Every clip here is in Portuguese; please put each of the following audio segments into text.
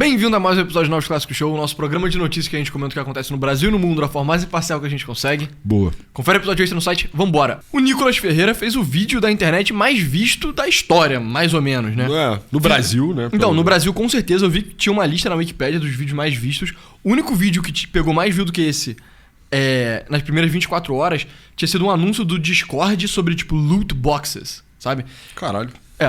Bem-vindo a mais um episódio do Novos Clássicos Show, o nosso programa de notícias que a gente comenta o que acontece no Brasil e no mundo da forma mais imparcial que a gente consegue. Boa. Confere o episódio extra no site, vambora. O Nicolas Ferreira fez o vídeo da internet mais visto da história, mais ou menos, né? No Brasil, né? Então, no Brasil, com certeza, eu vi que tinha uma lista na Wikipédia dos vídeos mais vistos. O único vídeo que pegou mais view do que esse, nas primeiras 24 horas, tinha sido um anúncio do Discord sobre, tipo, loot boxes, sabe? Caralho.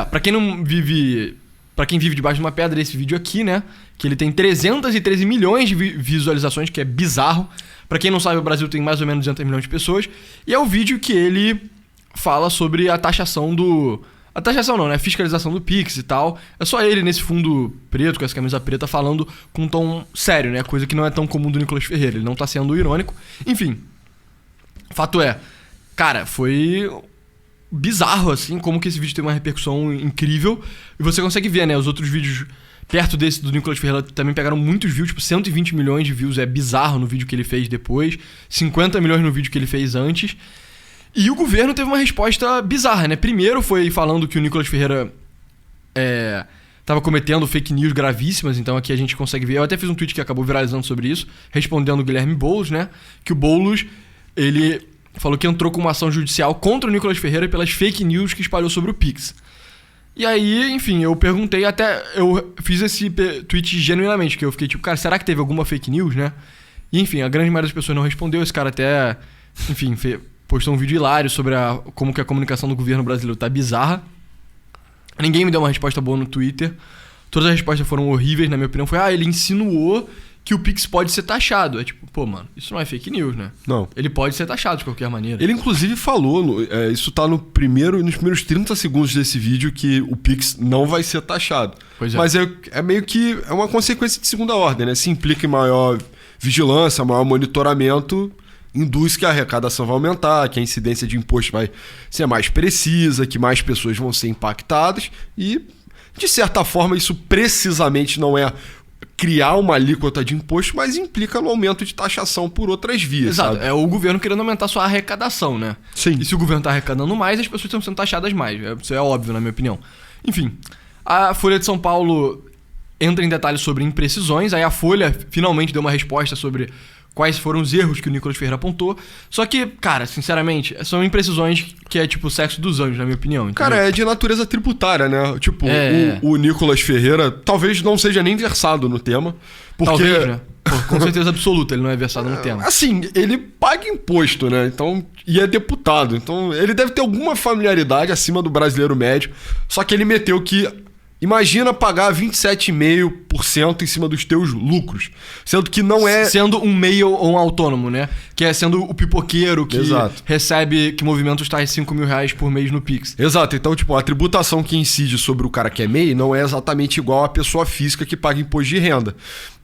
Pra quem não vive... Pra quem vive debaixo de uma pedra, esse vídeo aqui, né? Que ele tem 313 milhões de visualizações, que é bizarro. Pra quem não sabe, o Brasil tem mais ou menos 200 milhões de pessoas. E é o vídeo que ele fala sobre a taxação do... A taxação não, né? A fiscalização do Pix e tal. É só ele nesse fundo preto, com essa camisa preta, falando com um tom sério, né? Coisa que não é tão comum do Nicolas Ferreira. Ele não tá sendo irônico. Enfim. Fato é, cara, foi... bizarro, assim, como que esse vídeo tem uma repercussão incrível. E você consegue ver, né? Os outros vídeos perto desse do Nicolas Ferreira também pegaram muitos views, tipo 120 milhões de views. É bizarro no vídeo que ele fez depois. 50 milhões no vídeo que ele fez antes. E o governo teve uma resposta bizarra, né? Primeiro foi falando que o Nicolas Ferreira tava cometendo fake news gravíssimas. Então aqui a gente consegue ver. Eu até fiz um tweet que acabou viralizando sobre isso, respondendo o Guilherme Boulos, né? Que o Boulos, ele... falou que entrou com uma ação judicial contra o Nicolas Ferreira pelas fake news que espalhou sobre o Pix. E aí, enfim, eu perguntei até... Eu fiz esse tweet genuinamente, que eu fiquei tipo, cara, será que teve alguma fake news, né? E enfim, a grande maioria das pessoas não respondeu. Esse cara até, enfim, postou um vídeo hilário sobre como que a comunicação do governo brasileiro tá bizarra. Ninguém me deu uma resposta boa no Twitter. Todas as respostas foram horríveis, na minha opinião. Foi, ele insinuou que o Pix pode ser taxado. É tipo, pô, mano, isso não é fake news, né? Não. Ele pode ser taxado de qualquer maneira. Ele, inclusive, falou, isso tá nos primeiros 30 segundos desse vídeo, que o Pix não vai ser taxado. Pois é. Mas é meio que uma consequência de segunda ordem, né? Se implica em maior vigilância, maior monitoramento, induz que a arrecadação vai aumentar, que a incidência de imposto vai ser mais precisa, que mais pessoas vão ser impactadas e, de certa forma, isso precisamente não é criar uma alíquota de imposto, mas implica no aumento de taxação por outras vias. Exato, sabe? é o governo querendo aumentar sua arrecadação, né? Sim. E se o governo tá arrecadando mais, as pessoas estão sendo taxadas mais. Isso é óbvio, na minha opinião. Enfim, a Folha de São Paulo entra em detalhes sobre imprecisões, aí a Folha finalmente deu uma resposta sobre quais foram os erros que o Nicolas Ferreira apontou. Só que, cara, sinceramente, são imprecisões que é tipo o sexo dos anjos, na minha opinião. Entendeu? Cara, é de natureza tributária, né? Tipo, o Nicolas Ferreira talvez não seja nem versado no tema. Porque... Talvez, né? Com certeza absoluta, ele não é versado no tema. Assim, ele paga imposto, né? Então, e é deputado. Então, ele deve ter alguma familiaridade acima do brasileiro médio. Só que ele meteu que... Imagina pagar 27,5% em cima dos teus lucros. Sendo que não é... Sendo um MEI ou um autônomo, né? Que é sendo o pipoqueiro que recebe, que movimenta os tais 5 mil reais por mês no Pix. Exato. Então, tipo, a tributação que incide sobre o cara que é MEI não é exatamente igual à pessoa física que paga imposto de renda.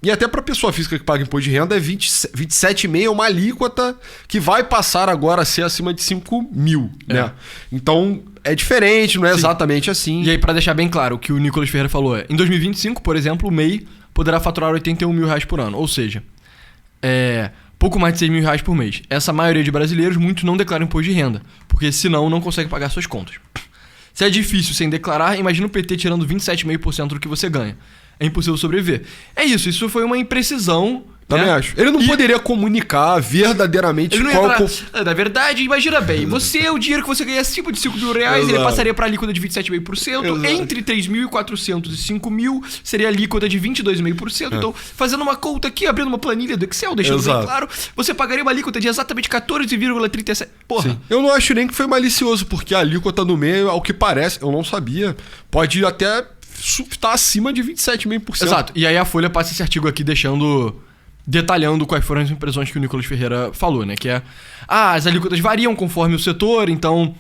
E até para pessoa física que paga imposto de renda é 27,5%, uma alíquota que vai passar agora a ser acima de 5 mil, né? Então... é diferente, não é exatamente assim. E aí, pra deixar bem claro, o que o Nicolas Ferreira falou é... Em 2025, por exemplo, o MEI poderá faturar 81 mil reais por ano. Ou seja, pouco mais de 6 mil reais por mês. Essa maioria de brasileiros, muitos não declaram imposto de renda. Porque senão não consegue pagar suas contas. Se é difícil sem declarar, imagina o PT tirando 27,5% do que você ganha. É impossível sobreviver. É isso, isso foi uma imprecisão... Também acho. Ele não poderia comunicar verdadeiramente ele não ia na verdade, imagina bem, o dinheiro que você ganha acima de 5 mil reais, ele passaria para a alíquota de 27,5%. Entre 3.400 e 5 mil seria a alíquota de 22,5%. Então, fazendo uma conta aqui, abrindo uma planilha do Excel, deixando bem claro, você pagaria uma alíquota de exatamente 14,37%. Porra. Sim. Eu não acho nem que foi malicioso, porque a alíquota no meio, ao que parece, eu não sabia, pode até estar acima de 27,5%. Exato. E aí a Folha passa esse artigo aqui detalhando quais foram as impressões que o Nicolas Ferreira falou, né? Que as alíquotas variam conforme o setor, então...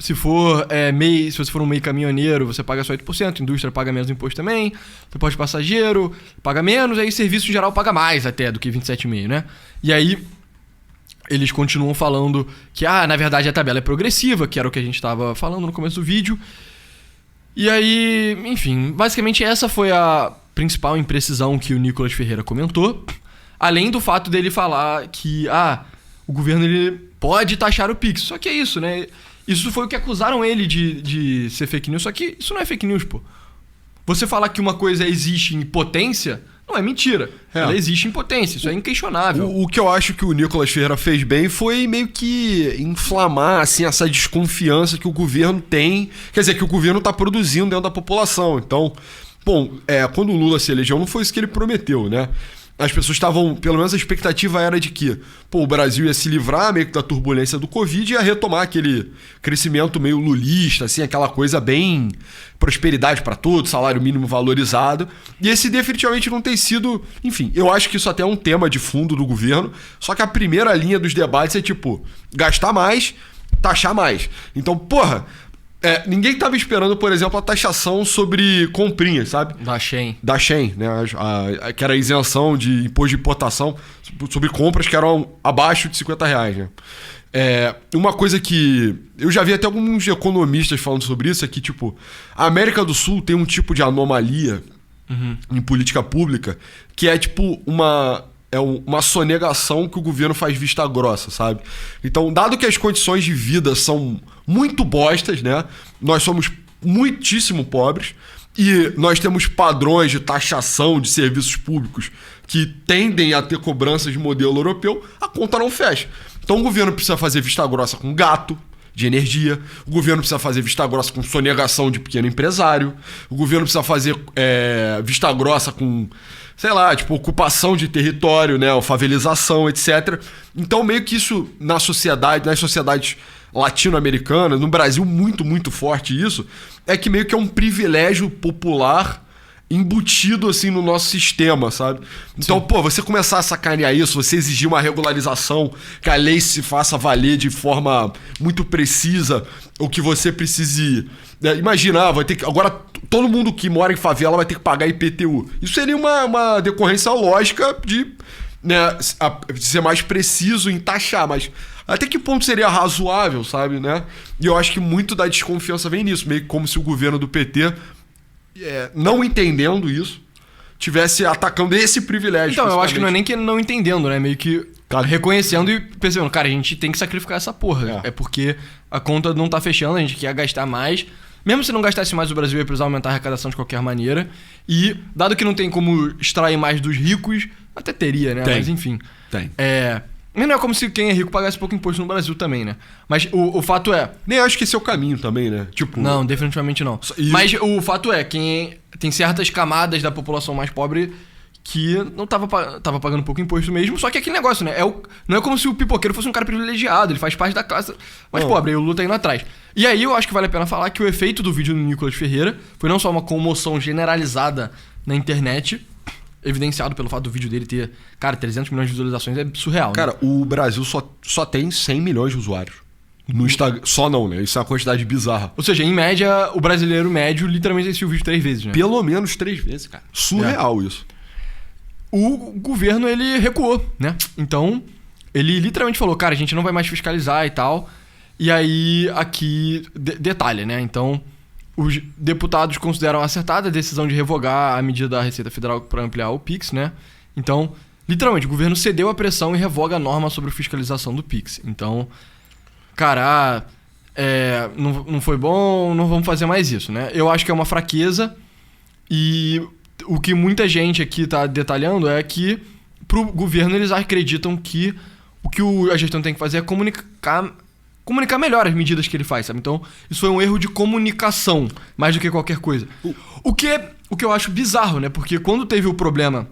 se você for um MEI caminhoneiro, você paga só 8%, indústria paga menos imposto também, transporte passageiro paga menos, aí serviço em geral paga mais até do que 27,5%, né? E aí, eles continuam falando que, na verdade, a tabela é progressiva, que era o que a gente estava falando no começo do vídeo. E aí, enfim, basicamente essa foi a principal imprecisão que o Nicolas Ferreira comentou, além do fato dele falar que o governo ele pode taxar o Pix. Só que é isso, né? Isso foi o que acusaram ele de ser fake news, só que isso não é fake news, pô. você falar que uma coisa existe em potência, não é mentira. Ela existe em potência, isso é inquestionável. O que eu acho que o Nicolas Ferreira fez bem foi meio que inflamar assim, essa desconfiança que o governo tem, quer dizer, que o governo está produzindo dentro da população. Então, bom, quando o Lula se elegeu, não foi isso que ele prometeu, né? As pessoas estavam, pelo menos a expectativa era de que o Brasil ia se livrar meio que da turbulência do Covid e ia retomar aquele crescimento meio lulista, assim, aquela coisa bem prosperidade para todos, salário mínimo valorizado. E esse definitivamente não tem sido... Enfim, eu acho que isso até é um tema de fundo do governo, só que a primeira linha dos debates é tipo, gastar mais, taxar mais. Então, ninguém estava esperando, por exemplo, a taxação sobre comprinhas, sabe? Da Shein. Da Shein, né? Que era a isenção de imposto de importação sobre compras que eram abaixo de R$50, né? Uma coisa que eu já vi até alguns economistas falando sobre isso é que, tipo, a América do Sul tem um tipo de anomalia em política pública que é, tipo, uma sonegação que o governo faz vista grossa, sabe? Então, dado que as condições de vida são muito bostas, né? Nós somos muitíssimo pobres e nós temos padrões de taxação de serviços públicos que tendem a ter cobranças de modelo europeu, a conta não fecha. Então, o governo precisa fazer vista grossa com gato de energia, o governo precisa fazer vista grossa com sonegação de pequeno empresário, o governo precisa fazer vista grossa com... sei lá, tipo, ocupação de território, né, ou favelização, etc. Então, meio que isso nas sociedades latino-americanas, no Brasil muito, muito forte isso, é que meio que é um privilégio popular embutido, assim, no nosso sistema, sabe? Então, você começar a sacanear isso, você exigir uma regularização, que a lei se faça valer de forma muito precisa, ou que você precise... Imagina, vai ter que... Agora, todo mundo que mora em favela vai ter que pagar IPTU. Isso seria uma decorrência lógica de ser mais preciso em taxar, mas até que ponto seria razoável, sabe, né? E eu acho que muito da desconfiança vem nisso, meio que como se o governo do PT, não entendendo isso, tivesse atacando esse privilégio. Então, eu acho que não é nem que não entendendo, né? Meio que reconhecendo e percebendo, cara, a gente tem que sacrificar essa porra. É porque a conta não tá fechando, a gente quer gastar mais. Mesmo se não gastasse mais, o Brasil ia precisar aumentar a arrecadação de qualquer maneira. E, dado que não tem como extrair mais dos ricos, até teria, né? Mas enfim. Tem. Mas não é como se quem é rico pagasse pouco imposto no Brasil também, né? Mas o fato é... Nem acho que esse é o caminho também, né? Tipo... Não, definitivamente não. Mas o fato é, tem certas camadas da população mais pobre que não tava pagando pouco imposto mesmo, só que é aquele negócio, né? Não é como se o pipoqueiro fosse um cara privilegiado, ele faz parte da classe mais pobre, aí o Lula tá indo atrás. E aí eu acho que vale a pena falar que o efeito do vídeo do Nicolas Ferreira foi não só uma comoção generalizada na internet, evidenciado pelo fato do vídeo dele ter, cara, 300 milhões de visualizações, é surreal, Cara, né? o Brasil só tem 100 milhões de usuários. No Instagram. Só não, né? Isso é uma quantidade bizarra. Ou seja, em média, o brasileiro médio literalmente assistiu o vídeo 3 vezes, né? Pelo menos 3 vezes, cara. Surreal isso. O governo, ele recuou, né? Então, ele literalmente falou, cara, a gente não vai mais fiscalizar e tal. E aí, aqui, detalhe, né? Então, os deputados consideram acertada a decisão de revogar a medida da Receita Federal para ampliar o PIX, né? Então, literalmente, o governo cedeu à pressão e revoga a norma sobre fiscalização do PIX. Então, cara, não foi bom, não vamos fazer mais isso, né? Eu acho que é uma fraqueza e o que muita gente aqui tá detalhando é que pro governo eles acreditam que o que a gestão tem que fazer é comunicar melhor as medidas que ele faz, sabe? Então, isso foi um erro de comunicação, mais do que qualquer coisa. O que eu acho bizarro, né? Porque quando teve o problema...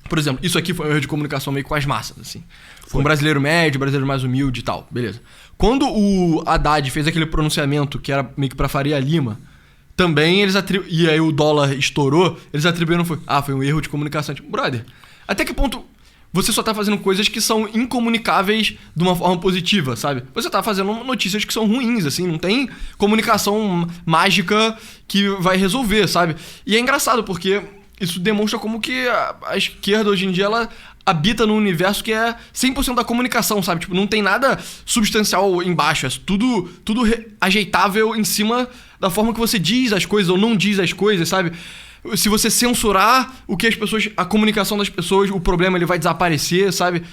Por exemplo, isso aqui foi um erro de comunicação meio com as massas, assim. Com o brasileiro médio, o brasileiro mais humilde e tal, beleza. Quando o Haddad fez aquele pronunciamento que era meio que pra Faria Lima, também eles e aí o dólar estourou, eles atribuíram... foi um erro de comunicação. Tipo, brother, até que ponto... Você só tá fazendo coisas que são incomunicáveis de uma forma positiva, sabe? Você tá fazendo notícias que são ruins, assim. Não tem comunicação mágica que vai resolver, sabe? E é engraçado, porque isso demonstra como que a esquerda, hoje em dia, ela habita num universo que é 100% da comunicação, sabe? Tipo, não tem nada substancial embaixo. É tudo ajeitável em cima da forma que você diz as coisas ou não diz as coisas, sabe? Se você censurar a comunicação das pessoas, o problema ele vai desaparecer, sabe?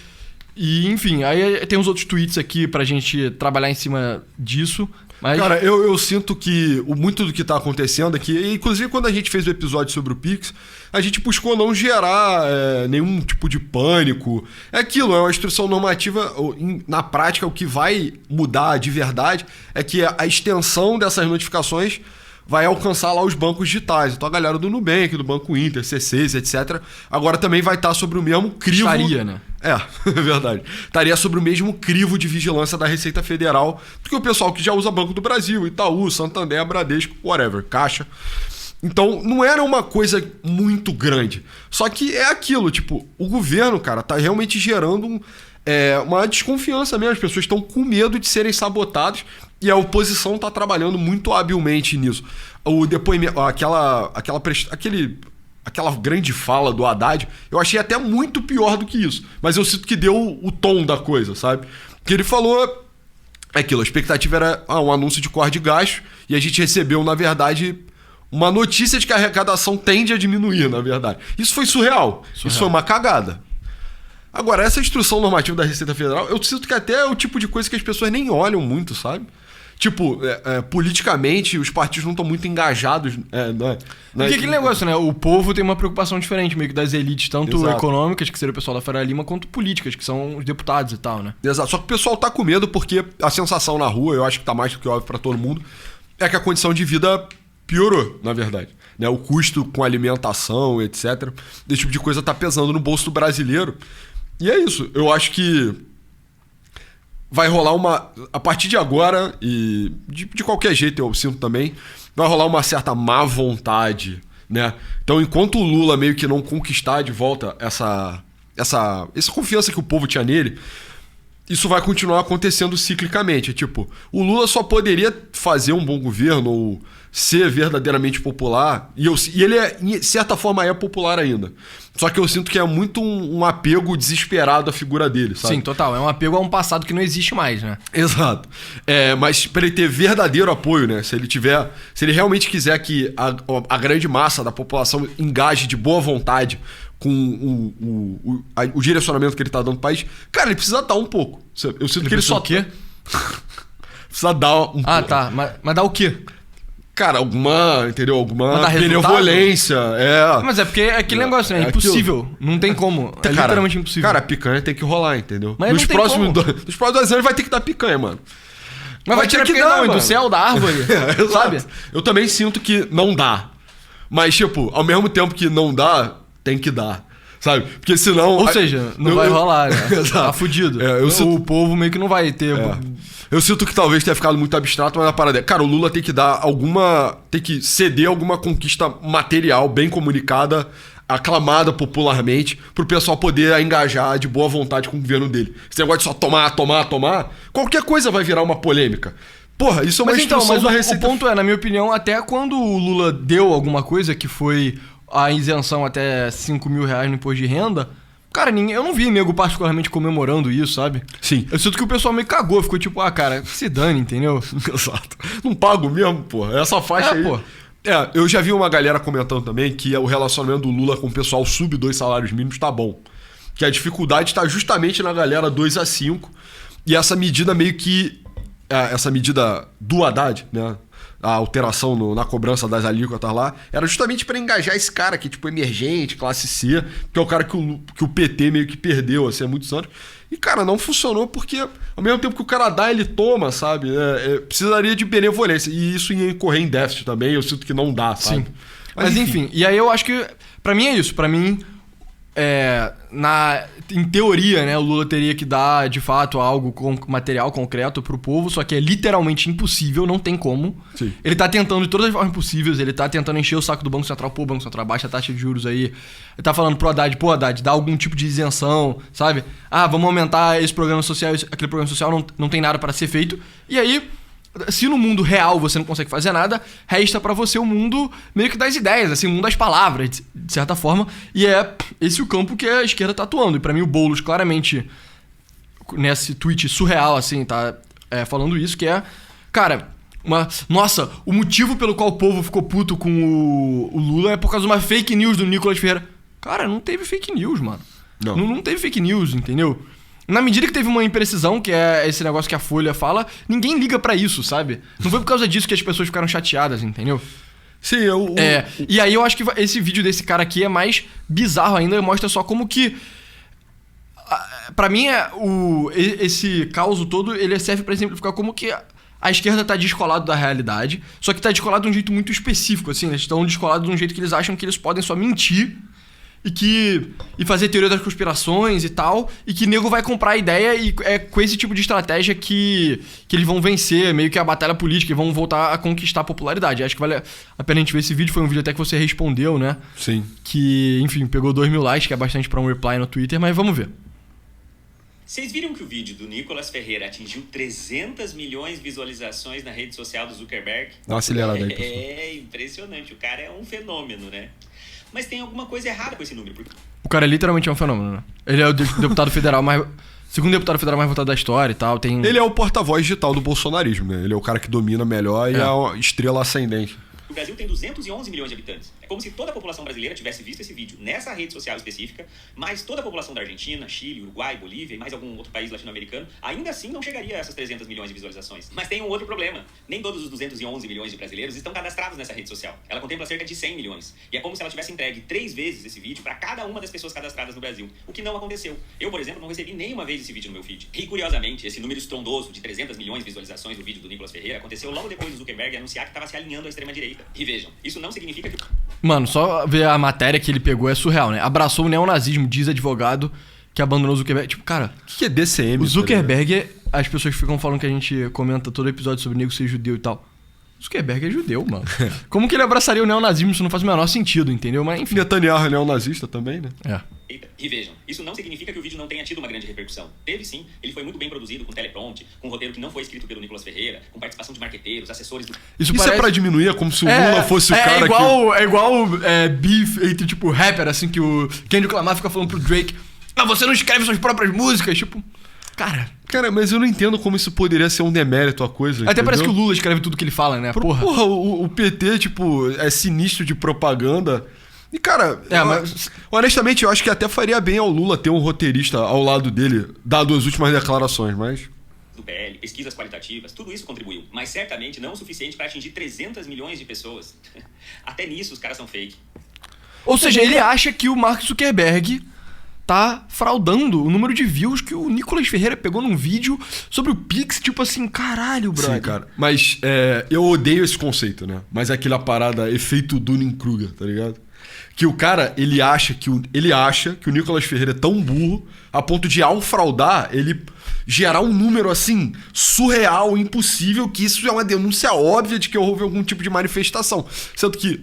E, enfim, aí tem uns outros tweets aqui pra gente trabalhar em cima disso. Mas... Cara, eu sinto que muito do que tá acontecendo aqui, inclusive quando a gente fez o episódio sobre o Pix, a gente buscou não gerar nenhum tipo de pânico. É aquilo, é uma instrução normativa. Na prática, o que vai mudar de verdade é que a extensão dessas notificações vai alcançar lá os bancos digitais. Então a galera do Nubank, do Banco Inter, C6, etc. Agora também vai estar sobre o mesmo crivo... Estaria, né? É verdade. Estaria sobre o mesmo crivo de vigilância da Receita Federal do que o pessoal que já usa Banco do Brasil, Itaú, Santander, Bradesco, whatever, Caixa. Então não era uma coisa muito grande. Só que é aquilo, tipo, o governo, cara, tá realmente gerando uma desconfiança mesmo. As pessoas estão com medo de serem sabotadas e a oposição tá trabalhando muito habilmente nisso. O depoimento, aquela grande fala do Haddad, eu achei até muito pior do que isso. Mas eu sinto que deu o tom da coisa, sabe? Que ele falou aquilo, a expectativa era um anúncio de corte de gasto e a gente recebeu, na verdade, uma notícia de que a arrecadação tende a diminuir, na verdade. Isso foi surreal. Isso foi uma cagada. Agora, essa instrução normativa da Receita Federal, eu sinto que até é o tipo de coisa que as pessoas nem olham muito, sabe? Tipo, politicamente, os partidos não estão muito engajados. Porque aquele negócio, né? O povo tem uma preocupação diferente, meio que das elites, tanto Exato. Econômicas, que seria o pessoal da Faria Lima, quanto políticas, que são os deputados e tal, né? Exato. Só que o pessoal tá com medo porque a sensação na rua, eu acho que tá mais do que óbvio pra todo mundo, é que a condição de vida piorou, na verdade. Né? O custo com alimentação, etc. Esse tipo de coisa tá pesando no bolso do brasileiro. E é isso. Eu acho que vai rolar a partir de agora, e de qualquer jeito eu sinto também, vai rolar uma certa má vontade, né? Então, enquanto o Lula meio que não conquistar de volta essa confiança que o povo tinha nele, isso vai continuar acontecendo ciclicamente. Tipo, o Lula só poderia fazer um bom governo ou ser verdadeiramente popular, e ele, de certa forma, é popular ainda. Só que eu sinto que é muito um apego desesperado à figura dele, sabe? Sim, total. É um apego a um passado que não existe mais, né? Exato. Mas para ele ter verdadeiro apoio, né? Se ele realmente quiser que a grande massa da população engaje de boa vontade com o direcionamento que ele tá dando pro país, cara, ele precisa dar um pouco. Eu sinto que ele só... O quê? Precisa dar um pouco. Ah, tá. Mas dá o quê? Cara, alguma Mas benevolência. Mas é porque é aquele negócio, né? É impossível. Não tem como. É literalmente impossível. Cara, a picanha tem que rolar, entendeu? Mas nos próximos 2 anos ele vai ter que dar picanha, mano. Mas vai tirar picanha da onde? Do céu, da árvore? Sabe? Eu também sinto que não dá. Mas, tipo, ao mesmo tempo que não dá, tem que dar. Sabe? Porque senão... Ou seja, não vai rolar, né? Exato. Tá fudido. O povo meio que não vai ter... Eu sinto que talvez tenha ficado muito abstrato, mas a parada é... Cara, o Lula tem que dar tem que ceder alguma conquista material bem comunicada, aclamada popularmente, pro pessoal poder engajar de boa vontade com o governo dele. Esse negócio de só tomar, qualquer coisa vai virar uma polêmica. Porra, isso é uma instrução da Receita... O ponto é, na minha opinião, até quando o Lula deu alguma coisa, que foi a isenção até R$5 mil no imposto de renda... Cara, eu não vi nego particularmente comemorando isso, sabe? Sim. Eu sinto que o pessoal meio cagou, ficou tipo, cara, se dane, entendeu? Exato. Não pago mesmo, porra. Essa faixa aí... Pô. Eu já vi uma galera comentando também que o relacionamento do Lula com o pessoal sub 2 salários mínimos tá bom. Que a dificuldade tá justamente na galera 2 a 5. E essa medida meio que... essa medida do Haddad, né? A alteração na cobrança das alíquotas lá, era justamente para engajar esse cara que, tipo, emergente, classe C, que é o cara que o PT meio que perdeu, assim, há muitos anos. E, cara, não funcionou porque, ao mesmo tempo que o cara dá, ele toma, sabe? Precisaria de benevolência. E isso ia incorrer em déficit também, eu sinto que não dá, sabe? Sim. Mas enfim, e aí eu acho que, pra mim é isso. Pra mim, em teoria, né, o Lula teria que dar, de fato, algo com material concreto pro povo, só que é literalmente impossível, não tem como. Sim. Ele tá tentando de todas as formas possíveis, ele tá tentando encher o saco do Banco Central, o Banco Central baixa a taxa de juros aí. Ele tá falando pro Haddad, Haddad, dá algum tipo de isenção, sabe? Vamos aumentar esse programa social, aquele programa social não tem nada para ser feito. E aí... Se no mundo real você não consegue fazer nada, resta pra você o mundo meio que das ideias, assim, o mundo das palavras, de certa forma. E é esse o campo que a esquerda tá atuando. E pra mim o Boulos claramente, nesse tweet surreal, assim, tá falando isso, que é... Cara, nossa, o motivo pelo qual o povo ficou puto com o Lula é por causa de uma fake news do Nicolas Ferreira. Cara, não teve fake news, mano. Não teve fake news, entendeu? Na medida que teve uma imprecisão, que é esse negócio que a Folha fala, ninguém liga pra isso, sabe? Não foi por causa disso que as pessoas ficaram chateadas, entendeu? Sim, E aí eu acho que esse vídeo desse cara aqui é mais bizarro ainda, mostra só como que... Pra mim, esse caos todo, ele serve pra exemplificar como que a esquerda tá descolado da realidade, só que tá descolado de um jeito muito específico, assim, eles estão descolados de um jeito que eles acham que eles podem só mentir e fazer teoria das conspirações e tal, e que nego vai comprar a ideia e é com esse tipo de estratégia que eles vão vencer meio que a batalha política e vão voltar a conquistar a popularidade. Acho que vale a pena a gente ver esse vídeo, foi um vídeo até que você respondeu, né? Sim. Que, enfim, pegou 2.000 likes, que é bastante pra um reply no Twitter, mas vamos ver. Vocês viram que o vídeo do Nicolas Ferreira atingiu 300 milhões de visualizações na rede social do Zuckerberg? Dá uma acelerada aí, pessoal. É impressionante, o cara é um fenômeno, né? Mas tem alguma coisa errada com esse número. Porque... O cara literalmente é um fenômeno, né? Ele é o deputado federal mais... Segundo deputado federal mais votado da história e tal, tem... Ele é o porta-voz digital do bolsonarismo, né? Ele é o cara que domina melhor e é a estrela ascendente. O Brasil tem 211 milhões de habitantes. É como se toda a população brasileira tivesse visto esse vídeo nessa rede social específica, mais toda a população da Argentina, Chile, Uruguai, Bolívia e mais algum outro país latino-americano, ainda assim não chegaria a essas 300 milhões de visualizações. Mas tem um outro problema. Nem todos os 211 milhões de brasileiros estão cadastrados nessa rede social. Ela contempla cerca de 100 milhões. E é como se ela tivesse entregue 3 vezes esse vídeo para cada uma das pessoas cadastradas no Brasil. O que não aconteceu. Eu, por exemplo, não recebi nenhuma vez esse vídeo no meu feed. E, curiosamente, esse número estrondoso de 300 milhões de visualizações do vídeo do Nicolas Ferreira aconteceu logo depois do Zuckerberg anunciar que estava se alinhando à extrema-direita. E vejam, isso não significa que... Mano, só ver a matéria que ele pegou é surreal, né? Abraçou o neonazismo, diz advogado que abandonou o Zuckerberg. Tipo, cara... O que é DCM? O Zuckerberg, as pessoas ficam falando que a gente comenta todo episódio sobre negro ser judeu e tal. O Zuckerberg é judeu, mano. Como que ele abraçaria o neonazismo? Isso não faz o menor sentido, entendeu? Mas enfim... Netanyahu é neonazista também, né? É. E vejam, isso não significa que o vídeo não tenha tido uma grande repercussão. Teve sim, ele foi muito bem produzido, com teleprompter, com um roteiro que não foi escrito pelo Nicolas Ferreira, com participação de marqueteiros, assessores do... Isso parece... é pra diminuir, é como se o Lula fosse o cara que... É igual beef entre, tipo, rapper, assim, que o Kendrick Lamar fica falando pro Drake: ah, você não escreve suas próprias músicas, tipo... Cara, mas eu não entendo como isso poderia ser um demérito a coisa. Até entendeu? parece que o Lula escreve tudo que ele fala, né? Porra, o PT, tipo, é sinistro de propaganda... E, cara, honestamente, eu acho que até faria bem ao Lula ter um roteirista ao lado dele, dado as últimas declarações, mas... Do PL, pesquisas qualitativas, tudo isso contribuiu. Mas certamente não o suficiente para atingir 300 milhões de pessoas. Até nisso os caras são fake. Ou seja, ele acha que o Mark Zuckerberg tá fraudando o número de views que o Nicolas Ferreira pegou num vídeo sobre o Pix, tipo assim, caralho, brother. Sim, cara. Mas eu odeio esse conceito, né? Mas é aquela parada, efeito Dunning-Kruger, tá ligado? Que o cara, ele acha que o Nicolas Ferreira é tão burro a ponto de, ao fraudar, ele gerar um número assim, surreal, impossível, que isso é uma denúncia óbvia de que houve algum tipo de manifestação. Sendo que,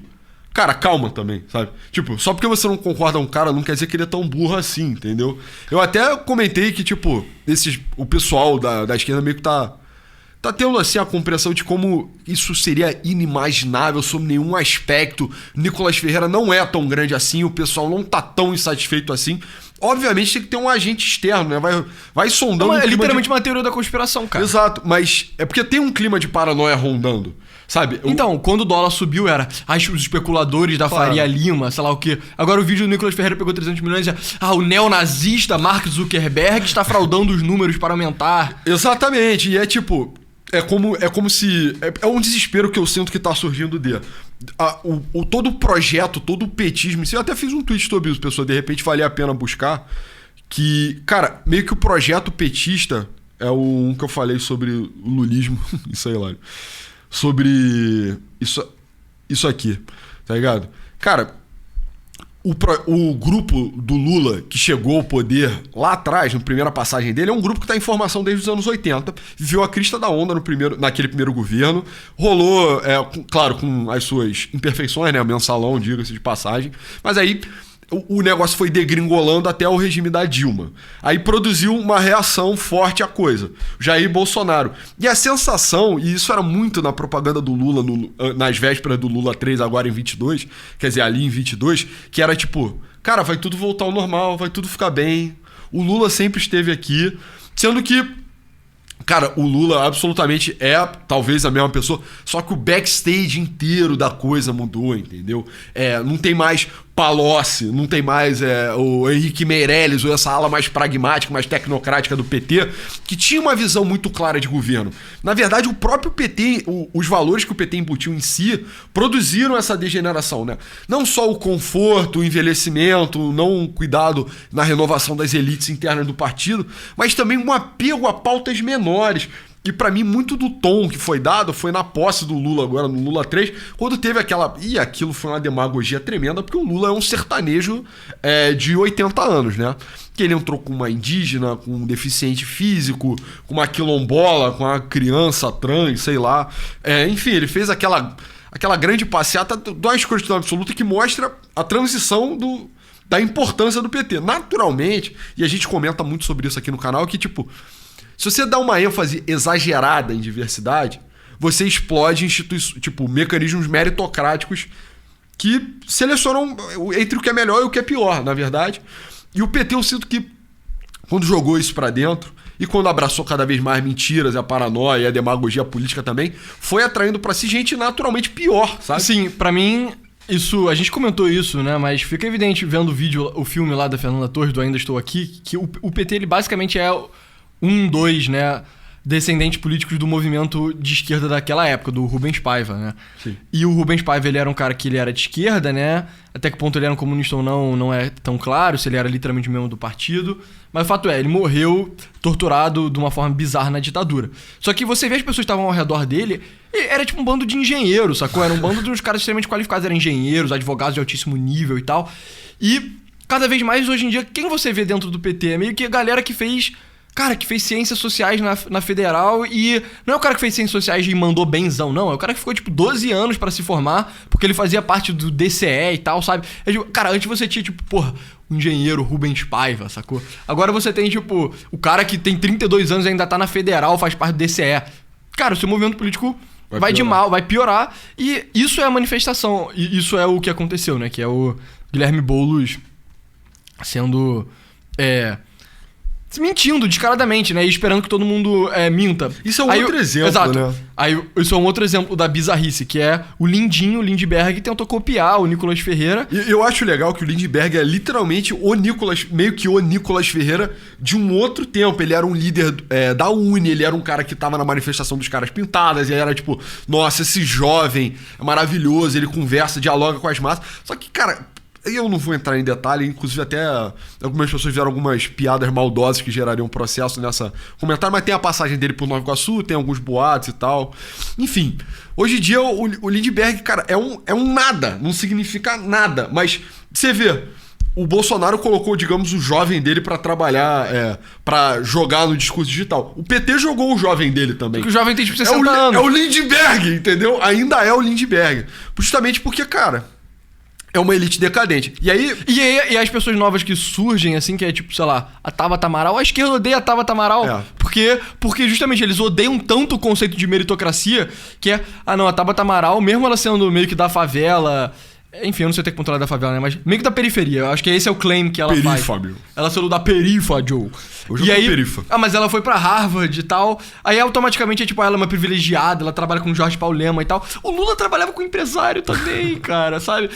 cara, calma também, sabe? Tipo, só porque você não concorda com um cara não quer dizer que ele é tão burro assim, entendeu? Eu até comentei que, tipo, o pessoal da esquerda meio que tá tendo, assim, a compreensão de como isso seria inimaginável sob nenhum aspecto. Nicolas Ferreira não é tão grande assim, o pessoal não tá tão insatisfeito assim. Obviamente tem que ter um agente externo, né? Vai sondando... É literalmente uma teoria da conspiração, cara. Exato, mas é porque tem um clima de paranoia rondando, sabe? Então, quando o dólar subiu era os especuladores da Faria Lima, sei lá o quê. Agora o vídeo do Nicolas Ferreira pegou 300 milhões e o neonazista Mark Zuckerberg está fraudando os números para aumentar. Exatamente, e é tipo... É como se... É um desespero que eu sinto que tá surgindo todo o projeto, todo o petismo... Eu até fiz um tweet sobre isso, pessoal. De repente valia a pena buscar. Que, cara, meio que o projeto petista... É um que eu falei sobre o lulismo. Isso aí, lá. Sobre... Isso aqui. Tá ligado? Cara... O grupo do Lula que chegou ao poder lá atrás, na primeira passagem dele, é um grupo que está em formação desde os anos 80, viveu a crista da onda naquele primeiro governo, rolou, claro, com as suas imperfeições, né, o mensalão, diga-se de passagem, mas aí o negócio foi degringolando até o regime da Dilma. Aí produziu uma reação forte à coisa. Jair Bolsonaro. E a sensação, e isso era muito na propaganda do Lula, nas vésperas do Lula 3, agora em 22, quer dizer, ali em 22, que era tipo, cara, vai tudo voltar ao normal, vai tudo ficar bem. O Lula sempre esteve aqui, sendo que, cara, o Lula absolutamente é talvez a mesma pessoa, só que o backstage inteiro da coisa mudou, entendeu? Não tem mais Palocci, não tem mais o Henrique Meirelles, ou essa ala mais pragmática, mais tecnocrática do PT, que tinha uma visão muito clara de governo. Na verdade, o próprio PT, os valores que o PT embutiu em si, produziram essa degeneração, né? Não só o conforto, o envelhecimento, não cuidado na renovação das elites internas do partido, mas também um apego a pautas menores. E pra mim, muito do tom que foi dado foi na posse do Lula agora, no Lula 3, quando teve aquela... E aquilo foi uma demagogia tremenda, porque o Lula é um sertanejo de 80 anos, né? Que ele entrou com uma indígena, com um deficiente físico, com uma quilombola, com uma criança trans, sei lá. Enfim, ele fez aquela grande passeata da escrotidão absoluta que mostra a transição da importância do PT. Naturalmente, e a gente comenta muito sobre isso aqui no canal, que tipo... Se você dá uma ênfase exagerada em diversidade, você explode mecanismos meritocráticos que selecionam entre o que é melhor e o que é pior, na verdade. E o PT, eu sinto que, quando jogou isso pra dentro, e quando abraçou cada vez mais mentiras, a paranoia e a demagogia política também, foi atraindo pra si gente naturalmente pior, sabe? Sim, pra mim... Isso, a gente comentou isso, né? Mas fica evidente vendo o filme lá da Fernanda Torres, do Ainda Estou Aqui, que o PT, ele basicamente é... né, descendentes políticos do movimento de esquerda daquela época, do Rubens Paiva, né? Sim. E o Rubens Paiva, ele era um cara que ele era de esquerda, né? Até que ponto ele era um comunista ou não é tão claro, se ele era literalmente membro do partido. Mas o fato é, ele morreu torturado de uma forma bizarra na ditadura. Só que você vê as pessoas que estavam ao redor dele, era tipo um bando de engenheiros, sacou? Era um bando de uns caras extremamente qualificados, eram engenheiros, advogados de altíssimo nível e tal. E cada vez mais, hoje em dia, quem você vê dentro do PT é meio que a galera que fez... Cara, que fez ciências sociais na Federal e não é o cara que fez ciências sociais e mandou benzão, não. É o cara que ficou, 12 anos pra se formar porque ele fazia parte do DCE e tal, sabe? Cara, antes você tinha, o engenheiro Rubens Paiva, sacou? Agora você tem, o cara que tem 32 anos e ainda tá na Federal, faz parte do DCE. Cara, o seu movimento político vai de mal, vai piorar. E isso é a manifestação. E isso é o que aconteceu, né? Que é o Guilherme Boulos sendo... mentindo descaradamente, né? E esperando que todo mundo minta. Isso é um outro exemplo, exato. né? Isso é um outro exemplo da bizarrice, que é o Lindbergh tentou copiar o Nicolas Ferreira. E eu acho legal que o Lindbergh é literalmente meio que o Nicolas Ferreira de um outro tempo. Ele era um líder da Uni, ele era um cara que tava na manifestação dos caras pintadas, e era nossa, esse jovem é maravilhoso, ele conversa, dialoga com as massas. Só que, cara... Eu não vou entrar em detalhe, inclusive até algumas pessoas fizeram algumas piadas maldosas que gerariam processo nessa comentário, mas tem a passagem dele por Nova Iguaçu, tem alguns boatos e tal. Enfim, hoje em dia o Lindbergh, cara, é um nada, não significa nada, mas você vê, o Bolsonaro colocou, digamos, o jovem dele pra trabalhar, pra jogar no discurso digital. O PT jogou o jovem dele também. Porque o jovem tem 60 anos. É o Lindbergh, entendeu? Ainda é o Lindbergh. Justamente porque, cara... É uma elite decadente. E aí... E as pessoas novas que surgem, assim, que é sei lá, a Tabata Amaral. A esquerda odeia a Tabata Amaral. Porque justamente eles odeiam tanto o conceito de meritocracia que a Tabata Amaral, mesmo ela sendo meio que da favela... Enfim, eu não sei até que ponto ela é da favela, né? Mas meio que da periferia. Eu acho que esse é o claim que ela faz. Ela saiu da perifa, Joe. Hoje eu tô perifa. Mas ela foi pra Harvard e tal. Aí automaticamente ela é uma privilegiada, ela trabalha com o Jorge Paulo Lema e tal. O Lula trabalhava com empresário também, cara, sabe?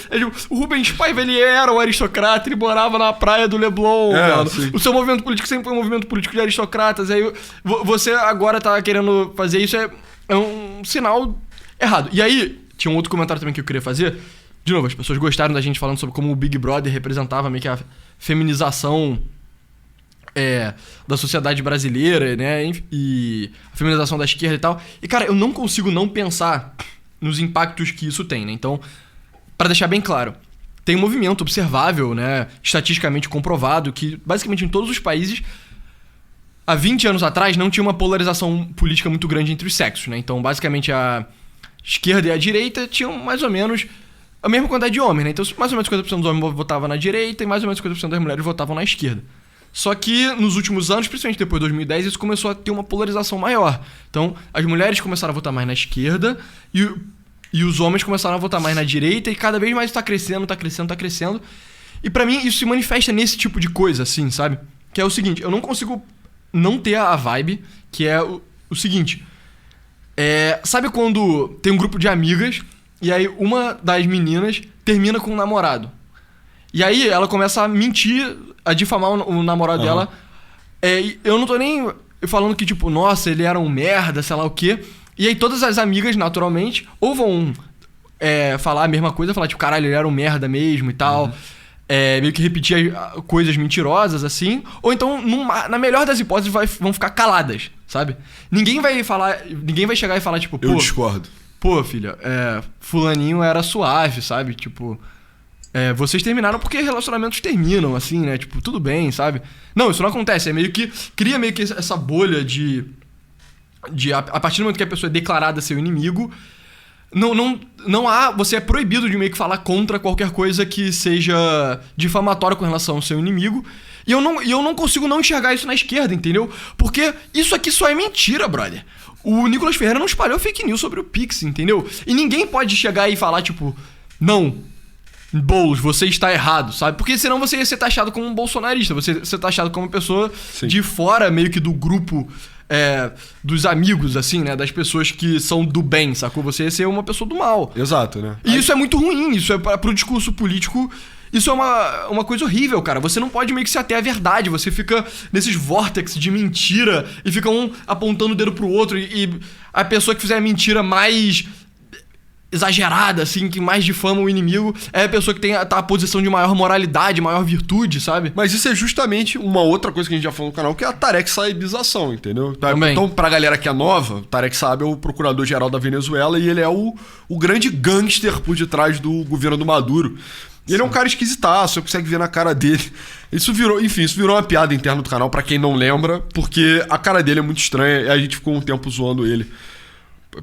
O Rubens Paiva, ele era um aristocrata, ele morava na praia do Leblon, mano. O seu movimento político sempre foi um movimento político de aristocratas. Aí você agora tá querendo fazer isso, é um sinal errado. E aí, tinha um outro comentário também que eu queria fazer. De novo, as pessoas gostaram da gente falando sobre como o Big Brother representava meio que a feminização da sociedade brasileira, né? E a feminização da esquerda e tal. E, cara, eu não consigo não pensar nos impactos que isso tem, né? Então, para deixar bem claro, tem um movimento observável, né? Estatisticamente comprovado, que basicamente em todos os países, há 20 anos atrás, não tinha uma polarização política muito grande entre os sexos, né? Então, basicamente, a esquerda e a direita tinham mais ou menos... a mesma quantidade de homens, né? Então, mais ou menos 50% dos homens votavam na direita e mais ou menos 50% das mulheres votavam na esquerda. Só que nos últimos anos, principalmente depois de 2010, isso começou a ter uma polarização maior. Então, as mulheres começaram a votar mais na esquerda e os homens começaram a votar mais na direita e cada vez mais tá crescendo. E pra mim, isso se manifesta nesse tipo de coisa, assim, sabe? Que é o seguinte, eu não consigo não ter a vibe, que é o seguinte. Sabe quando tem um grupo de amigas... E aí uma das meninas termina com um namorado. E aí ela começa a mentir, a difamar o namorado dela. E eu não tô nem falando que, tipo, nossa, ele era um merda, sei lá o quê. E aí todas as amigas, naturalmente, ou vão falar a mesma coisa, falar, tipo, caralho, ele era um merda mesmo e tal. Meio que repetir coisas mentirosas, assim. Ou então, na melhor das hipóteses, vão ficar caladas, sabe? Ninguém vai chegar e falar, tipo, Eu discordo. Pô, filha, fulaninho era suave, sabe? Tipo, vocês terminaram porque relacionamentos terminam, assim, né? Tipo, tudo bem, sabe? Não, isso não acontece. Cria meio que essa bolha de a partir do momento que a pessoa é declarada seu inimigo, você é proibido de meio que falar contra qualquer coisa que seja difamatória com relação ao seu inimigo. E eu não consigo não enxergar isso na esquerda, entendeu? Porque isso aqui só é mentira, brother. O Nicolas Ferreira não espalhou fake news sobre o Pix, entendeu? E ninguém pode chegar e falar, tipo, não, Boulos, você está errado, sabe? Porque senão você ia ser taxado como um bolsonarista, você ia ser taxado como uma pessoa de fora, meio que do grupo dos amigos, assim, né? Das pessoas que são do bem, sacou? Você ia ser uma pessoa do mal. Exato, né? E isso é muito ruim, isso pro discurso político. Isso é uma coisa horrível, cara. Você não pode meio que se ater à verdade. Você fica nesses vórtices de mentira e fica um apontando o dedo pro outro. E a pessoa que fizer a mentira mais exagerada, assim, que mais difama o inimigo, é a pessoa que tá a posição de maior moralidade, maior virtude, sabe? Mas isso é justamente uma outra coisa que a gente já falou no canal, que é a Tarek Saibização, entendeu? Também. Então, pra galera que é nova, Tarek Saab é o procurador-geral da Venezuela e ele é o grande gangster por detrás do governo do Maduro. E ele é um cara esquisitaço, você consegue ver na cara dele. Isso virou uma piada interna do canal, pra quem não lembra, porque a cara dele é muito estranha e a gente ficou um tempo zoando ele.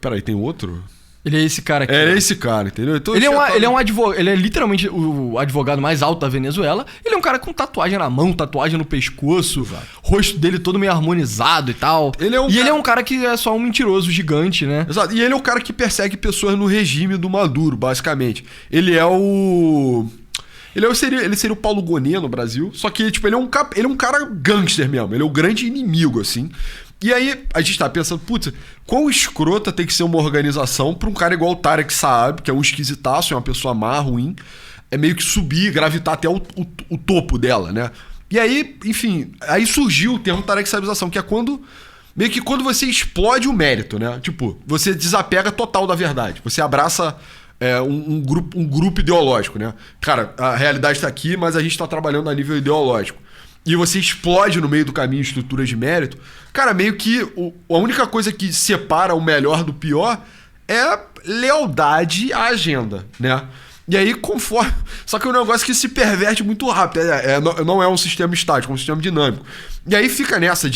Peraí, tem outro? Ele é esse cara aqui. É esse cara, entendeu? Então, ele é um advogado. Ele é literalmente o advogado mais alto da Venezuela. Ele é um cara com tatuagem na mão, tatuagem no pescoço, rosto dele todo meio harmonizado e tal. Ele é um cara que é só um mentiroso gigante, né? Exato. E ele é o cara que persegue pessoas no regime do Maduro, basicamente. Ele seria o Paulo Gonet no Brasil, só que tipo, ele é um cara gangster mesmo. Ele é o grande inimigo, assim. E aí, a gente tá pensando, putz, quão escrota tem que ser uma organização pra um cara igual o Tarek Saab, que é um esquisitaço, é uma pessoa má, ruim, meio que subir, gravitar até o topo dela, né? E aí, enfim, aí surgiu o termo Tarek Saabização, que é meio que quando você explode o mérito, né? Tipo, você desapega total da verdade, você abraça um grupo ideológico, né? Cara, a realidade tá aqui, mas a gente tá trabalhando a nível ideológico. E você explode no meio do caminho estruturas de mérito, cara, meio que a única coisa que separa o melhor do pior é lealdade à agenda, né? E aí, conforme... Só que é um negócio que se perverte muito rápido. Não é um sistema estático, é um sistema dinâmico. E aí fica nessa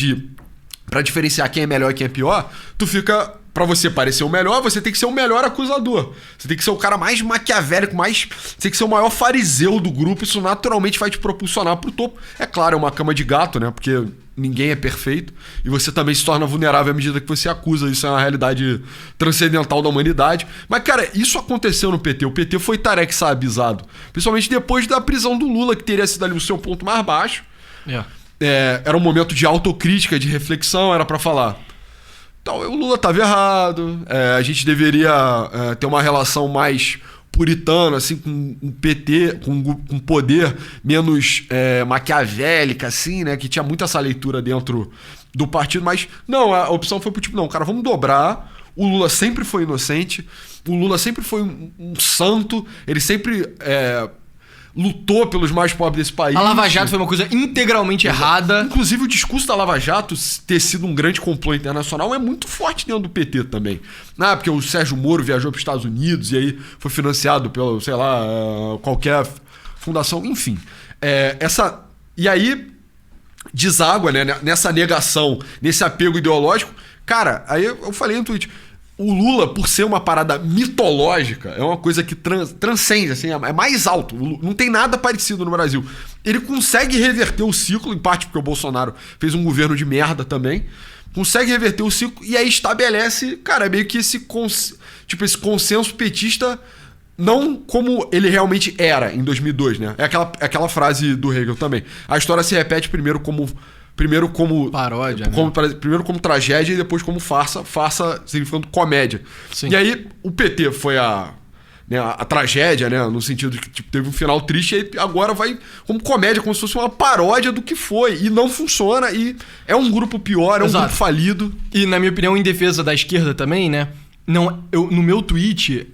pra diferenciar quem é melhor e quem é pior, tu fica... Pra você parecer o melhor, você tem que ser o melhor acusador. Você tem que ser o cara mais maquiavélico, você tem que ser o maior fariseu do grupo. Isso naturalmente vai te propulsionar pro topo. É claro, é uma cama de gato, né? Porque ninguém é perfeito. E você também se torna vulnerável à medida que você acusa. Isso é uma realidade transcendental da humanidade. Mas, cara, isso aconteceu no PT. O PT foi Tarek Saabizado. Principalmente depois da prisão do Lula, que teria sido ali o seu ponto mais baixo. Era um momento de autocrítica, de reflexão. Era pra falar... Então, o Lula estava errado, a gente deveria ter uma relação mais puritana, assim, com o PT, com poder menos maquiavélica, assim, né? Que tinha muito essa leitura dentro do partido, mas não, a opção foi pro tipo, não, cara, vamos dobrar. O Lula sempre foi inocente, o Lula sempre foi um santo, ele sempre... lutou pelos mais pobres desse país. A Lava Jato foi uma coisa integralmente errada. Inclusive, o discurso da Lava Jato ter sido um grande complô internacional é muito forte dentro do PT também. Porque o Sérgio Moro viajou para os Estados Unidos e aí foi financiado pela, sei lá, qualquer fundação. Enfim. E aí, deságua, né, nessa negação, nesse apego ideológico. Cara, aí eu falei no tweet... O Lula, por ser uma parada mitológica, é uma coisa que transcende, assim, é mais alto. Não tem nada parecido no Brasil. Ele consegue reverter o ciclo, em parte porque o Bolsonaro fez um governo de merda também. Consegue reverter o ciclo e aí estabelece, cara, meio que esse consenso petista, não como ele realmente era em 2002, né? É aquela frase do Hegel também. A história se repete primeiro como paródia, primeiro como tragédia e depois como farsa significando comédia. Sim. E aí o PT foi né, a tragédia, né? No sentido de que tipo, teve um final triste e agora vai como comédia, como se fosse uma paródia do que foi. E não funciona, e é um grupo pior, é um grupo falido. E, na minha opinião, em defesa da esquerda também, né? No meu tweet,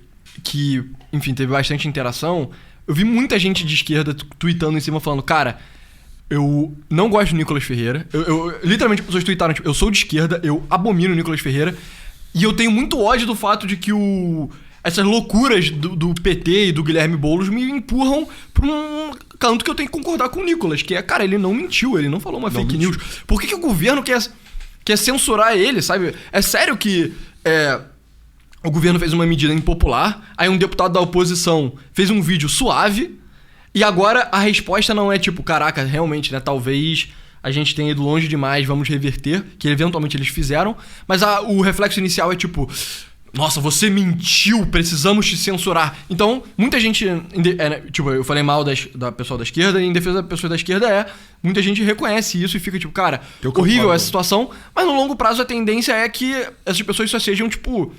que, enfim, teve bastante interação, eu vi muita gente de esquerda tweetando em cima, falando, cara, eu não gosto do Nicolas Ferreira. Literalmente, as pessoas tweetaram, tipo, eu sou de esquerda, eu abomino o Nicolas Ferreira, e eu tenho muito ódio do fato de que essas loucuras do PT e do Guilherme Boulos me empurram pra um canto que eu tenho que concordar com o Nicolas, que é, cara, ele não mentiu, ele não falou uma fake news. Por que o governo quer censurar ele, sabe? É sério que o governo fez uma medida impopular, aí um deputado da oposição fez um vídeo suave, e agora a resposta não é tipo, caraca, realmente, né, talvez a gente tenha ido longe demais, vamos reverter, que eventualmente eles fizeram, mas o reflexo inicial é tipo, nossa, você mentiu, precisamos te censurar. Então, muita gente, tipo, eu falei mal da pessoa da esquerda, e em defesa da pessoa da esquerda muita gente reconhece isso e fica tipo, cara, horrível essa situação, mas no longo prazo a tendência é que essas pessoas só sejam, tipo,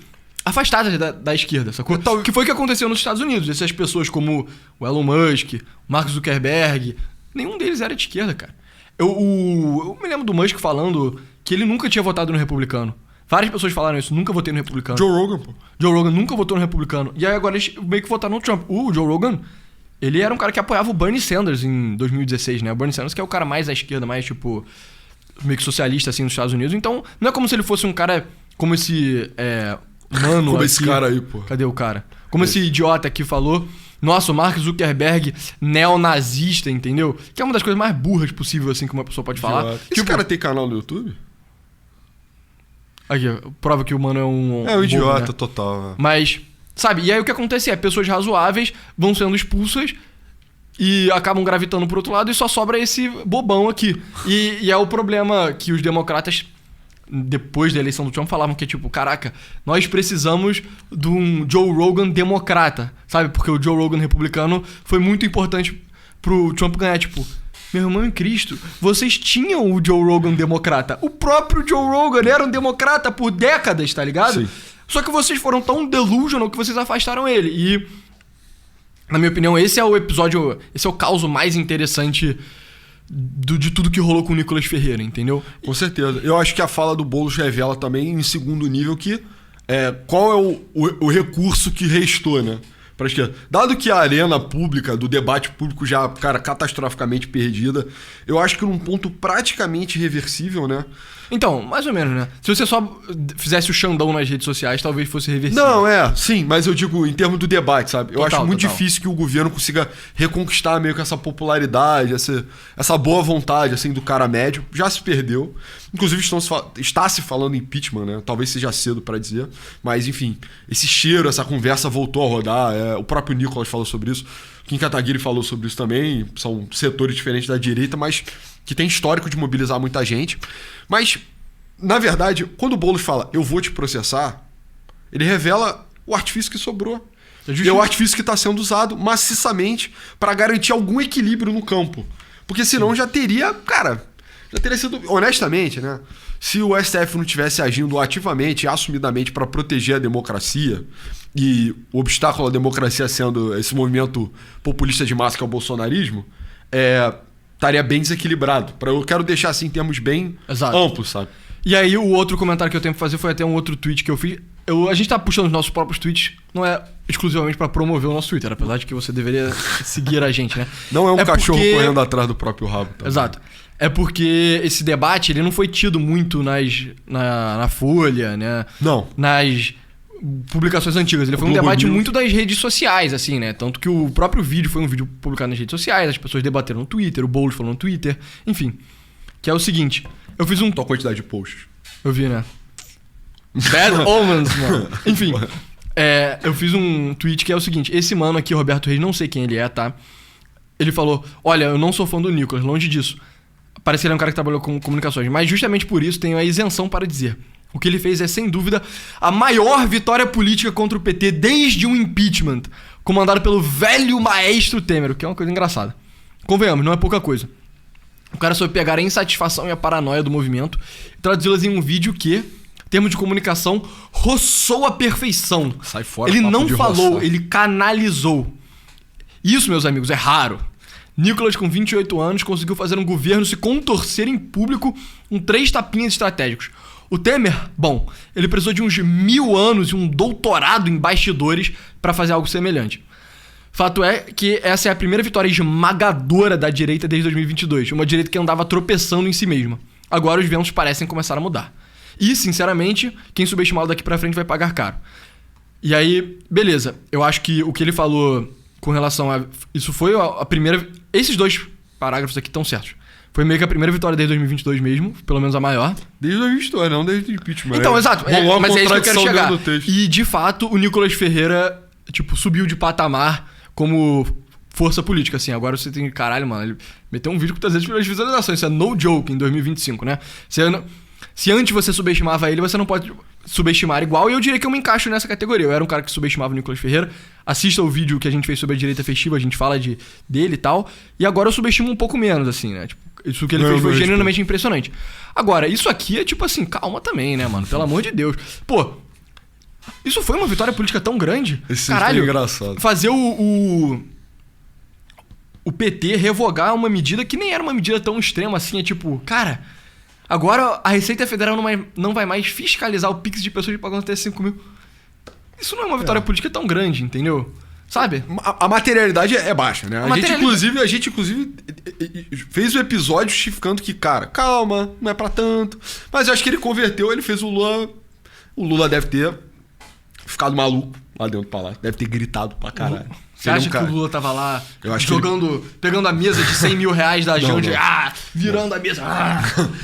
afastadas da esquerda, sacou? Que foi o que aconteceu nos Estados Unidos. Essas pessoas como o Elon Musk, o Mark Zuckerberg, nenhum deles era de esquerda, cara. Eu me lembro do Musk falando que ele nunca tinha votado no republicano. Várias pessoas falaram isso, nunca votei no republicano. Joe Rogan, pô. Joe Rogan nunca votou no republicano. E aí agora eles meio que votaram no Trump. O Joe Rogan, ele era um cara que apoiava o Bernie Sanders em 2016, né? O Bernie Sanders que é o cara mais à esquerda, mais tipo, meio que socialista assim nos Estados Unidos. Então, não é como se ele fosse um cara como esse mano como aqui. esse cara aí, pô. Cadê o cara? Como esse idiota aqui falou. Nossa, o Mark Zuckerberg neonazista, entendeu? Que é uma das coisas mais burras possível, assim, que uma pessoa pode falar. Esse cara tem canal no YouTube? Aqui, prova que o mano é um... É um idiota, né? total. Né? Mas, sabe, e aí o que acontece pessoas razoáveis vão sendo expulsas e acabam gravitando pro outro lado e só sobra esse bobão aqui. E é o problema que os democratas, depois da eleição do Trump, falavam que é tipo, caraca, nós precisamos de um Joe Rogan democrata, sabe? Porque o Joe Rogan republicano foi muito importante pro Trump ganhar, tipo... Meu irmão em Cristo, vocês tinham o Joe Rogan democrata. O próprio Joe Rogan era um democrata por décadas, tá ligado? Sim. Só que vocês foram tão delusional que vocês afastaram ele. E, na minha opinião, esse é o episódio... Esse é o caso mais interessante de tudo que rolou com o Nicolas Ferreira, entendeu? Com certeza. Eu acho que a fala do Boulos revela também, em segundo nível, que qual é o recurso que restou, né? Pra esquerda. Dado que a arena pública, do debate público já, cara, catastroficamente perdida, eu acho que num ponto praticamente irreversível, né? Então, mais ou menos, né? Se você só fizesse o Xandão nas redes sociais, talvez fosse reversível. Não, sim, mas eu digo em termos do debate, sabe? Eu Total, acho muito total. difícil que o governo consiga reconquistar meio que essa popularidade, essa boa vontade, assim, do cara médio. Já se perdeu. Inclusive, está se falando impeachment, né? Talvez seja cedo pra dizer. Mas, enfim, esse cheiro, essa conversa voltou a rodar. O próprio Nicolas falou sobre isso. Kim Kataguiri falou sobre isso também. São setores diferentes da direita, mas que tem histórico de mobilizar muita gente. Mas, na verdade, quando o Boulos fala, eu vou te processar, ele revela o artifício que sobrou. E é o artifício que está sendo usado maciçamente para garantir algum equilíbrio no campo. Porque senão já teria, cara, já teria sido, honestamente, né? Se o STF não tivesse agindo ativamente e assumidamente para proteger a democracia, e o obstáculo à democracia sendo esse movimento populista de massa que é o bolsonarismo, estaria bem desequilibrado. Eu quero deixar assim em termos bem amplos, sabe? E aí o outro comentário que eu tenho que fazer foi até um outro tweet que eu fiz. A gente tá puxando os nossos próprios tweets, não é exclusivamente pra promover o nosso Twitter, apesar de que você deveria seguir a gente, né? Não é um cachorro correndo atrás do próprio rabo. Também. Exato. É porque esse debate, ele não foi tido muito na Folha, né? Não. Nas publicações antigas. Ele foi um debate muito das redes sociais, assim, né? Tanto que o próprio vídeo foi um vídeo publicado nas redes sociais, as pessoas debateram no Twitter, o Boulos falou no Twitter, enfim. Que é o seguinte, eu fiz Tua quantidade de posts. Eu vi, né? Bad Omens, mano. Enfim, eu fiz um tweet que é o seguinte, esse mano aqui, Roberto Reis, não sei quem ele é, tá? Ele falou, olha, eu não sou fã do Nicolas, longe disso. Parece que ele é um cara que trabalhou com comunicações, mas justamente por isso tenho a isenção para dizer. O que ele fez é, sem dúvida, a maior vitória política contra o PT desde um impeachment, comandado pelo velho maestro Temer, o que é uma coisa engraçada. Convenhamos, não é pouca coisa. O cara soube pegar a insatisfação e a paranoia do movimento e traduzi-las em um vídeo que, termos de comunicação, roçou a perfeição. Sai fora, Ele papo não de falou, roçar. ele canalizou. Isso, meus amigos, é raro. Nicolas, com 28 anos, conseguiu fazer um governo se contorcer em público com 3 tapinhas estratégicos. O Temer, bom, ele precisou de uns 1000 anos e um doutorado em bastidores para fazer algo semelhante. Fato é que essa é a primeira vitória esmagadora da direita desde 2022. Uma direita que andava tropeçando em si mesma. Agora os ventos parecem começar a mudar. E, sinceramente, quem subestimá-lo daqui pra frente vai pagar caro. E aí, beleza. Eu acho que o que ele falou com relação a... Isso foi a primeira... Esses 2 parágrafos aqui estão certos. Foi meio que a primeira vitória desde 2022 mesmo, pelo menos a maior. Desde 2022, não desde o impeachment. Então, exato. Rolou Mas uma é isso que eu quero contradição chegar. dentro do texto. E, de fato, o Nicolas Ferreira, tipo, subiu de patamar como força política, assim. Agora você tem... Caralho, mano, ele meteu um vídeo com 300 milhões de visualizações. Isso é no joke em 2025, né? Se antes você subestimava ele, você não pode subestimar igual. E eu diria que eu me encaixo nessa categoria. Eu era um cara que subestimava o Nicolas Ferreira. Assista o vídeo que a gente fez sobre a direita festiva, a gente fala dele e tal. E agora eu subestimo um pouco menos, assim, né? Tipo, isso que ele fez foi genuinamente impressionante. Agora, isso aqui é tipo assim, calma também, né, mano? Pelo amor de Deus. Pô, isso foi uma vitória política tão grande. Esse Caralho, é engraçado. Fazer o PT revogar uma medida que nem era uma medida tão extrema assim. É tipo, cara, agora a Receita Federal não vai mais fiscalizar o Pix de pessoas que pagam até 5 mil. Isso não é uma vitória política tão grande, entendeu? Sabe? A materialidade é baixa, né? A gente, inclusive, fez o episódio justificando que, cara, calma, não é pra tanto. Mas eu acho que ele converteu, ele fez o Lula. O Lula deve ter ficado maluco lá dentro do palácio. Deve ter gritado pra caralho. Você acha que o Lula tava lá Eu acho pegando a mesa de 100 mil reais da Janja, não. virando a mesa,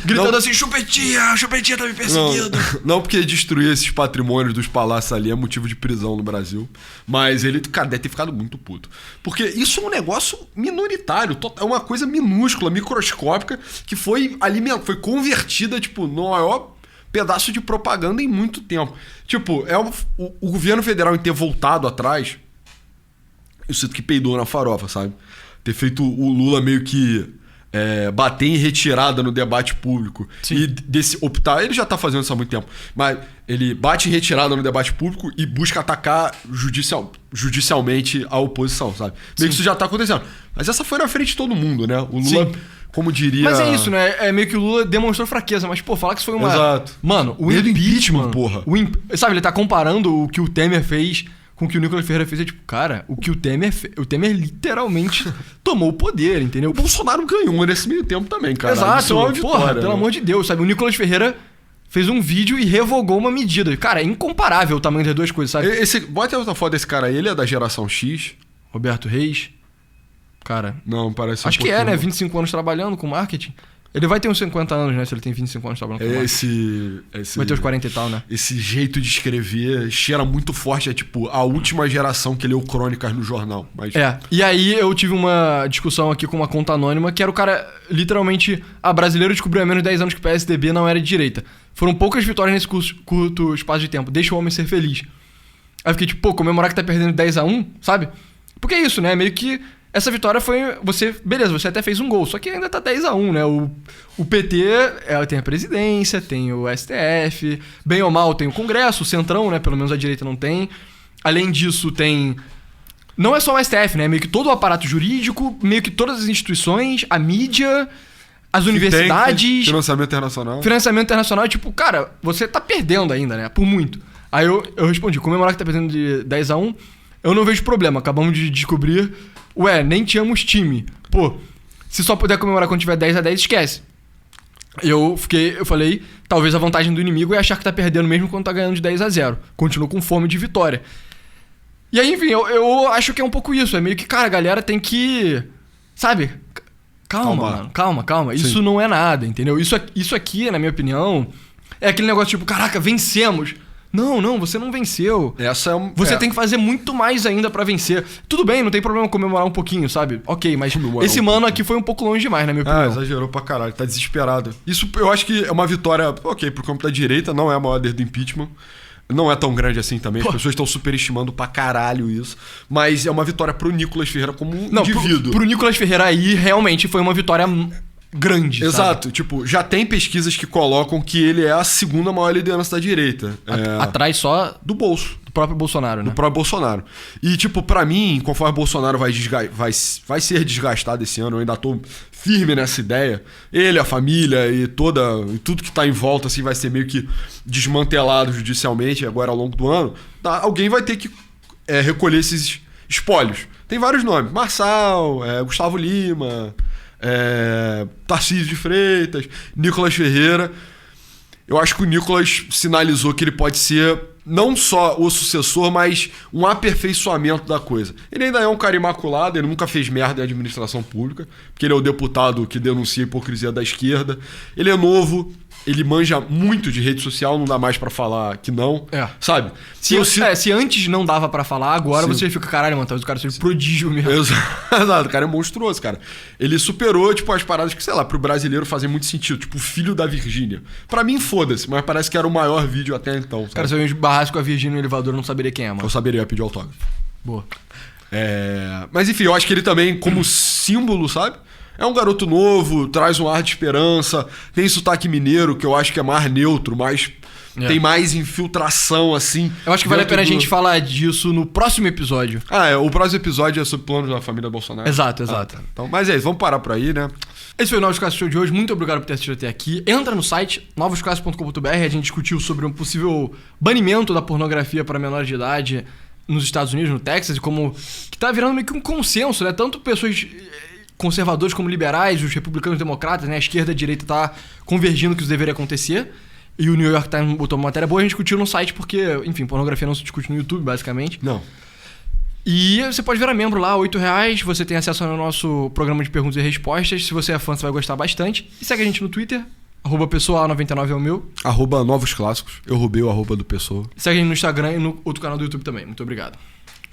gritando assim, chupetinha tá me perseguindo. Não, porque destruir esses patrimônios dos palácios ali é motivo de prisão no Brasil. Mas ele, cara, deve ter ficado muito puto. Porque isso é um negócio minoritário, é uma coisa minúscula, microscópica, que foi convertida, tipo, no maior pedaço de propaganda em muito tempo. Tipo, o governo federal em ter voltado atrás... Eu sinto que peidou na farofa, sabe? Ter feito o Lula meio que bater em retirada no debate público. Sim. E optar... Ele já tá fazendo isso há muito tempo. Mas ele bate em retirada no debate público e busca atacar judicialmente a oposição, sabe? Meio que isso já tá acontecendo. Mas essa foi na frente de todo mundo, né? O Lula, Sim. como diria... Mas é isso, né? É meio que o Lula demonstrou fraqueza. Mas, pô, falar que isso foi uma... Exato. Mano, o Desde o impeachment, porra. Sabe, ele tá comparando o que o Temer fez com o que o Nicolas Ferreira fez. É tipo, cara, o que o Temer literalmente tomou o poder, entendeu? O Bolsonaro ganhou nesse meio tempo também, cara. Exato, Isso é uma vitória, porra, pelo né? amor de Deus, sabe? O Nicolas Ferreira fez um vídeo e revogou uma medida. Cara, é incomparável o tamanho das duas coisas, sabe? Bota outra foto desse cara aí, ele é da geração X. Roberto Reis, cara... Não, parece Acho que é, né? 25 anos trabalhando com marketing. Ele vai ter uns 50 anos, né? Se ele tem 25 anos trabalhando com marketing. Vai ter uns 40 e tal, né? Esse jeito de escrever cheira muito forte. É tipo a última geração que leu crônicas no jornal. Mas... E aí eu tive uma discussão aqui com uma conta anônima que era o cara, literalmente, brasileiro descobriu há menos de 10 anos que o PSDB não era de direita. Foram poucas vitórias nesse curto espaço de tempo. Deixa o homem ser feliz. Aí eu fiquei tipo, pô, comemorar que tá perdendo 10-1, sabe? Porque é isso, né? Meio que essa vitória foi... Beleza, você até fez um gol, só que ainda tá 10-1, né? O PT tem a presidência, tem o STF, bem ou mal tem o Congresso, o Centrão, né? Pelo menos a direita não tem. Além disso, tem... Não é só o STF, né? Meio que todo o aparato jurídico, meio que todas as instituições, a mídia, as universidades... Financiamento internacional. Financiamento internacional, tipo, cara, você tá perdendo ainda, né? Por muito. Aí eu respondi, comemorar que tá perdendo de 10-1, eu não vejo problema. Acabamos de descobrir... nem tínhamos time. Pô, se só puder comemorar quando tiver 10-10, esquece. Eu falei, talvez a vantagem do inimigo é achar que tá perdendo mesmo quando tá ganhando de 10-0. Continuo com fome de vitória. E aí, enfim, eu acho que é um pouco isso. É meio que, cara, a galera tem que... Sabe? Calma, mano. Calma. Isso Sim. não é nada, entendeu? Isso aqui, na minha opinião, é aquele negócio tipo, caraca, vencemos. Não, você não venceu. Você tem que fazer muito mais ainda pra vencer. Tudo bem, não tem problema comemorar um pouquinho, sabe? Ok, mas esse mano aqui foi um pouco longe demais, na minha opinião. Exagerou pra caralho, tá desesperado. Isso eu acho que é uma vitória, ok, pro campo da direita, não é a maior desde o impeachment. Não é tão grande assim também, as pessoas estão superestimando pra caralho isso. Mas é uma vitória pro Nicolas Ferreira como um indivíduo. Pro Nicolas Ferreira aí, realmente foi uma vitória grande, Exato. Tipo, já tem pesquisas que colocam que ele é a segunda maior liderança da direita. Atrás só Do bolso. do próprio Bolsonaro, né? Do próprio Bolsonaro. E, tipo, pra mim, conforme o Bolsonaro vai ser desgastado esse ano, eu ainda tô firme nessa ideia. Ele, a família e tudo que tá em volta, assim, vai ser meio que desmantelado judicialmente agora ao longo do ano. Alguém vai ter que recolher esses espólios. Tem vários nomes. Marçal, Gustavo Lima, Tarcísio de Freitas, Nicolas Ferreira. Eu acho que o Nicolas sinalizou que ele pode ser não só o sucessor, mas um aperfeiçoamento da coisa. Ele ainda é um cara imaculado, ele nunca fez merda em administração pública, porque ele é o deputado que denuncia a hipocrisia da esquerda. Ele é novo, ele manja muito de rede social, não dá mais pra falar que não, sabe? Se antes não dava pra falar, agora Sim. você fica, caralho, mano, talvez o cara seja prodígio mesmo. Exato, o cara é monstruoso, cara. Ele superou, tipo, as paradas que, sei lá, pro brasileiro fazem muito sentido. Tipo, o filho da Virgínia. Pra mim, foda-se, mas parece que era o maior vídeo até então. Cara, se eu barrasse com a Virgínia no elevador, eu não saberia quem é, mano. Eu saberia pedir autógrafo. Boa. Mas enfim, eu acho que ele também, como símbolo, sabe? É um garoto novo, traz um ar de esperança, tem sotaque mineiro, que eu acho que é mais neutro, mas tem mais infiltração, assim. Eu acho que vale a pena a gente falar disso no próximo episódio. O próximo episódio é sobre planos da família Bolsonaro. Exato. Tá. Então, mas é isso, vamos parar por aí, né? Esse foi o Novos Classes Show de hoje. Muito obrigado por ter assistido até aqui. Entra no site novosclasses.com.br. A gente discutiu sobre um possível banimento da pornografia para menores de idade nos Estados Unidos, no Texas, e como que tá virando meio que um consenso, né? Tanto pessoas conservadores como liberais, os republicanos democratas, né? A esquerda e a direita tá convergindo que isso deveria acontecer. E o New York Times botou uma matéria boa, a gente discutiu no site porque, enfim, pornografia não se discute no YouTube, basicamente. Não. E você pode virar membro lá, R$8. Você tem acesso ao nosso programa de perguntas e respostas. Se você é fã, você vai gostar bastante. E segue a gente no Twitter, @pessoal99 é o meu. @novosclássicos. Eu roubei o @ do Pessoa. Segue a gente no Instagram e no outro canal do YouTube também. Muito obrigado.